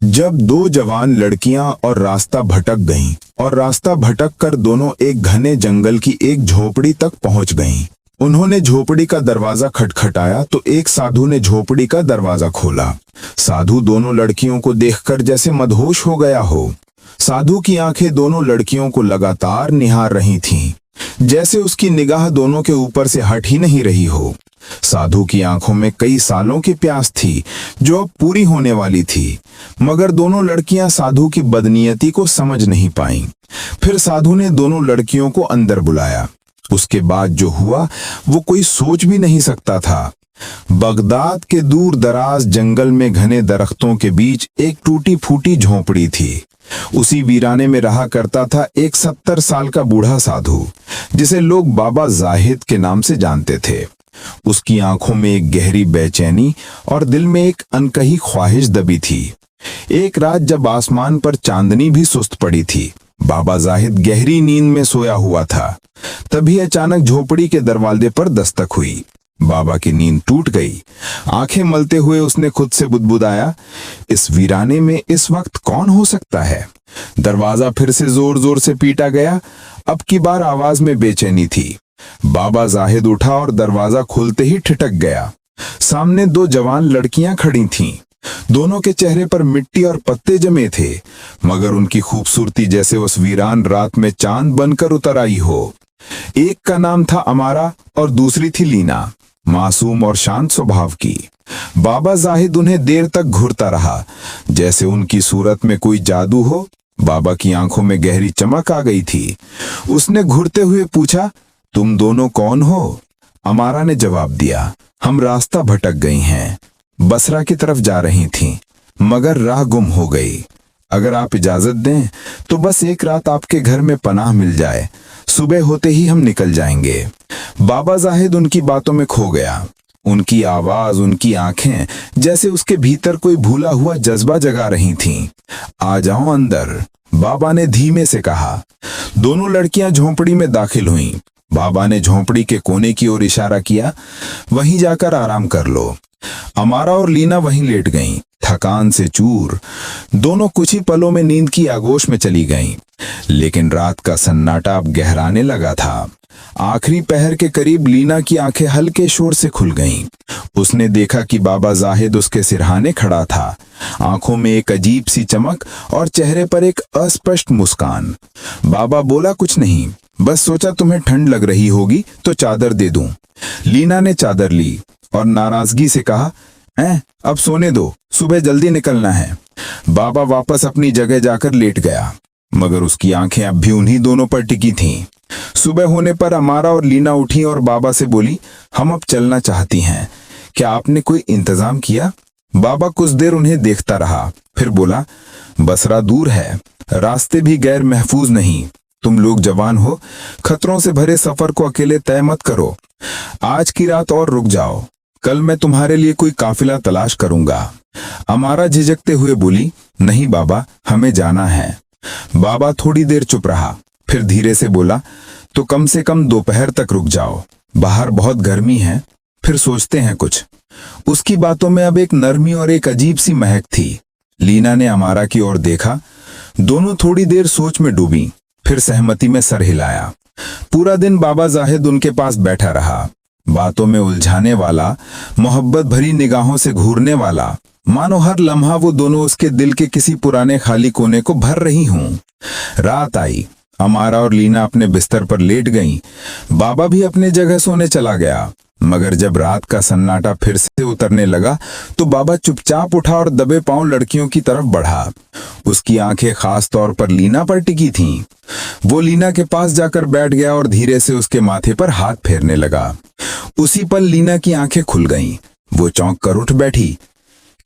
जब दो जवान लड़कियां और रास्ता भटक गईं और रास्ता भटक कर दोनों एक घने जंगल की एक झोपड़ी तक पहुंच गईं। उन्होंने झोपड़ी का दरवाजा खटखटाया तो एक साधु ने झोपड़ी का दरवाजा खोला। साधु दोनों लड़कियों को देखकर जैसे मदहोश हो गया हो। साधु की आंखें दोनों लड़कियों को लगातार निहार रही थीं, जैसे उसकी निगाह दोनों के ऊपर से हट ही नहीं रही हो। साधु की आंखों में कई सालों की प्यास थी जो अब पूरी होने वाली थी, मगर दोनों लड़कियां साधु की बदनीयती को समझ नहीं पाईं। फिर साधु ने दोनों लड़कियों को अंदर बुलाया। उसके बाद जो हुआ वो कोई सोच भी नहीं सकता था। बगदाद के दूर दराज जंगल में घने दरख्तों के बीच एक टूटी फूटी झोंपड़ी थी। उसी वीराने में रहा करता था एक 70 साल का बूढ़ा साधु, जिसे लोग बाबा जाहिद के नाम से जानते थे। उसकी आंखों में एक गहरी बेचैनी और दिल में एक अनकही ख्वाहिश दबी थी। एक रात जब आसमान पर चांदनी भी सुस्त पड़ी थी, बाबा जाहिद गहरी नींद में सोया हुआ था। तभी अचानक झोपड़ी के दरवाजे पर दस्तक हुई। बाबा की नींद टूट गई। आंखें मलते हुए उसने खुद से बुदबुदाया, इस वीराने में इस वक्त कौन हो सकता है। दरवाजा फिर से जोर जोर से पीटा गया। अब की बार आवाज में बेचैनी थी। बाबा जाहिद उठा और दरवाजा खुलते ही ठिठक गया। सामने दो जवान लड़कियां खड़ी थीं। दोनों के चेहरे पर मिट्टी और पत्ते जमे थे, मगर उनकी खूबसूरती जैसे उस वीरान रात में चांद बनकर उतर आई हो। एक का नाम था अमारा और दूसरी थी लीना, मासूम और शांत स्वभाव की। बाबा जाहिद उन्हें देर तक घूरता रहा, जैसे उनकी सूरत में कोई जादू हो। बाबा की आंखों में गहरी चमक आ गई थी। उसने घूरते हुए पूछा, तुम दोनों कौन हो? अमारा ने जवाब दिया, हम रास्ता भटक गई हैं, बसरा की तरफ जा रही थीं, मगर राह गुम हो गई। अगर आप इजाजत दें तो बस एक रात आपके घर में पनाह मिल जाए, सुबह होते ही हम निकल जाएंगे। बाबा जाहिद उनकी बातों में खो गया। उनकी आवाज, उनकी आंखें जैसे उसके भीतर कोई भूला हुआ जज्बा जगा रही थीं। आ जाओ अंदर, बाबा ने धीमे से कहा। दोनों लड़कियां झोंपड़ी में दाखिल हुईं। बाबा ने झोंपड़ी के कोने की ओर इशारा किया, वहीं जाकर आराम कर लो। अमारा और लीना वहीं लेट गईं, थकान से चूर। दोनों कुछ ही पलों में नींद की आगोश में चली गईं। लेकिन रात का सन्नाटा अब गहराने लगा था। आखिरी पहर के करीब लीना की आंखें हल्के शोर से खुल गईं। उसने देखा कि बाबा जाहिद उसके सिरहाने खड़ा था, आंखों में एक अजीब सी चमक और चेहरे पर एक अस्पष्ट मुस्कान। बाबा बोला कुछ नहीं, बस सोचा तुम्हें ठंड लग रही होगी तो चादर दे दूं। लीना ने चादर ली और नाराजगी से कहा, अब सोने दो, सुबह जल्दी निकलना है। बाबा वापस अपनी जगह जाकर लेट गया, मगर उसकी आंखें अब भी उन्हीं दोनों पर टिकी थीं। सुबह होने पर अमारा और लीना उठी और बाबा से बोली, हम अब चलना चाहती हैं, क्या आपने कोई इंतजाम किया? बाबा कुछ देर उन्हें देखता रहा, फिर बोला, बसरा दूर है, रास्ते भी गैर महफूज नहीं। तुम लोग जवान हो, खतरों से भरे सफर को अकेले तय मत करो। आज की रात और रुक जाओ, कल मैं तुम्हारे लिए कोई काफिला तलाश करूंगा। अमारा झिझकते हुए बोली, नहीं बाबा, हमें जाना है। बाबा थोड़ी देर चुप रहा, फिर धीरे से बोला, तो कम से कम दोपहर तक रुक जाओ, बाहर बहुत गर्मी है, फिर सोचते हैं कुछ। उसकी बातों में अब एक नरमी और एक अजीब सी महक थी। लीना ने अमारा की ओर देखा। दोनों थोड़ी देर सोच में डूबी, फिर सहमति में सर हिलाया। पूरा दिन बाबा जाहिद उनके पास बैठा रहा, बातों में उलझाने वाला, मोहब्बत भरी निगाहों से घूरने वाला, मानो हर लम्हा वो दोनों उसके दिल के किसी पुराने खाली कोने को भर रही हूं। रात आई। अमारा और लीना अपने बिस्तर पर लेट गईं। बाबा भी अपने जगह सोने चला गया, मगर जब रात का सन्नाटा फिर से उतरने लगा तो बाबा चुपचाप उठा और दबे पांव लड़कियों की तरफ बढ़ा। उसकी आंखें खास तौर पर लीना पर टिकी थीं। वो लीना के पास जाकर बैठ गया और धीरे से उसके माथे पर हाथ फेरने लगा। उसी पल लीना की आंखें खुल गईं। वो चौंक कर उठ बैठी।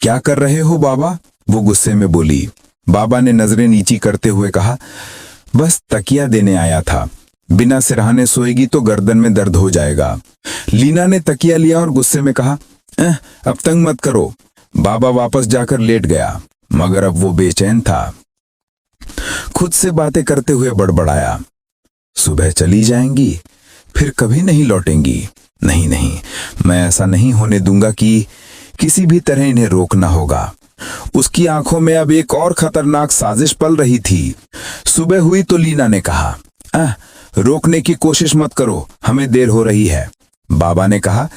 क्या कर रहे हो बाबा? वो गुस्से में बोली। बाबा ने नजरें नीची करते हुए कहा, बस तकिया देने आया था, बिना सिरहाने सोएगी तो गर्दन में दर्द हो जाएगा। लीना ने तकिया लिया और गुस्से में कहा, अब तंग मत करो। बाबा वापस जाकर लेट गया, मगर अब वो बेचैन था। खुद से बातें करते हुए बड़बड़ाया, सुबह चली जाएंगी, फिर कभी नहीं लौटेंगी। नहीं, मैं ऐसा नहीं होने दूंगा कि किसी भी तरह इन्हें रोकना होगा। उसकी आंखों में अब एक और खतरनाक साजिश पल रही थी। सुबह हुई तो लीना ने कहा, रोकने की कोशिश मत करो, हमें देर हो रही है। बाबा ने कहा,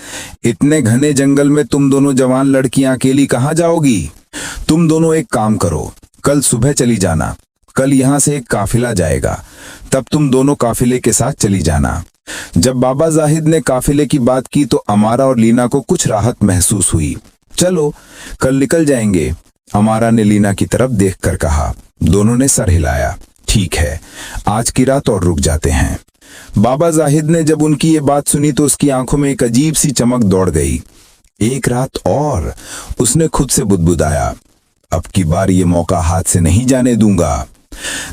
इतने घने जंगल में तुम दोनों जवान लड़कियां अकेली कहाँ जाओगी? तुम दोनों एक काम करो, कल सुबह चली जाना। कल यहां से एक काफिला जाएगा, तब तुम दोनों काफिले के साथ चली जाना। जब बाबा जाहिद ने काफिले की बात की तो अमारा और लीना को कुछ राहत महसूस हुई। चलो कल निकल जाएंगे, अमारा ने लीना की तरफ देखकर कहा। दोनों ने सर हिलाया। ठीक है, आज की रात और रुक जाते हैं। बाबा जाहिद ने जब उनकी ये बात सुनी तो उसकी आंखों में एक अजीब सी चमक दौड़ गई। एक रात और, उसने खुद से बुदबुदाया। अब की बार ये मौका हाथ से नहीं जाने दूंगा।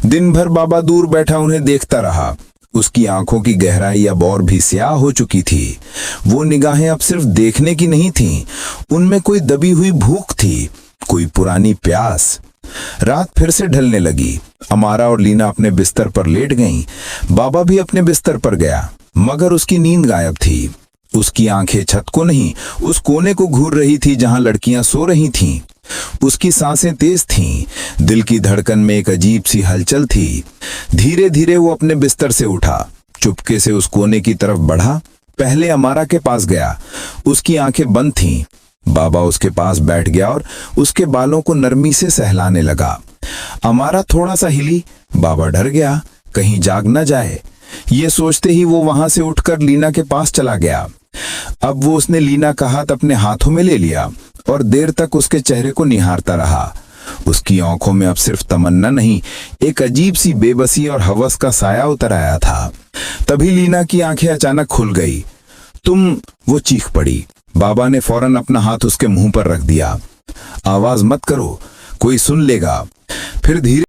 दिन भर बाबा दूर बैठा उन्हें देखता रहा। उसकी आंखों की गहराई अब और भी स्याह हो चुकी थी। वो निगाहें अब सिर्फ देखने की नहीं थीं, उनमें कोई दबी हुई भूख थी, कोई पुरानी प्यास। रात फिर से ढलने लगी। अमारा और लीना अपने बिस्तर पर लेट गईं। बाबा भी अपने बिस्तर पर गया, मगर उसकी नींद गायब थी। उसकी आंखें छत को नहीं, उस कोने को घूर रही थी जहां लड़कियां सो रही थीं। उसकी सांसें तेज थीं, दिल की धड़कन में एक अजीब सी हलचल थी। धीरे धीरे वो अपने बिस्तर से उठा, चुपके से उस कोने की तरफ बढ़ा। पहले अमारा के पास गया, उसकी आंखें बंद थीं। बाबा उसके पास बैठ गया और उसके बालों को नरमी से सहलाने लगा। अमारा थोड़ा सा हिली। बाबा डर गया, कहीं जाग न जाए। ये सोचते ही वो वहां से उठकर लीना के पास चला गया। अब वो उसने लीना का हाथ अपने हाथों में ले लिया और देर तक उसके चेहरे को निहारता रहा। उसकी आंखों में अब सिर्फ तमन्ना नहीं, एक अजीब सी बेबसी और हवस का साया उतर आया था। तभी लीना की आंखें अचानक खुल गई। तुम, वो चीख पड़ी। बाबा ने फौरन अपना हाथ उसके मुंह पर रख दिया। आवाज मत करो, कोई सुन लेगा। फिर धीरे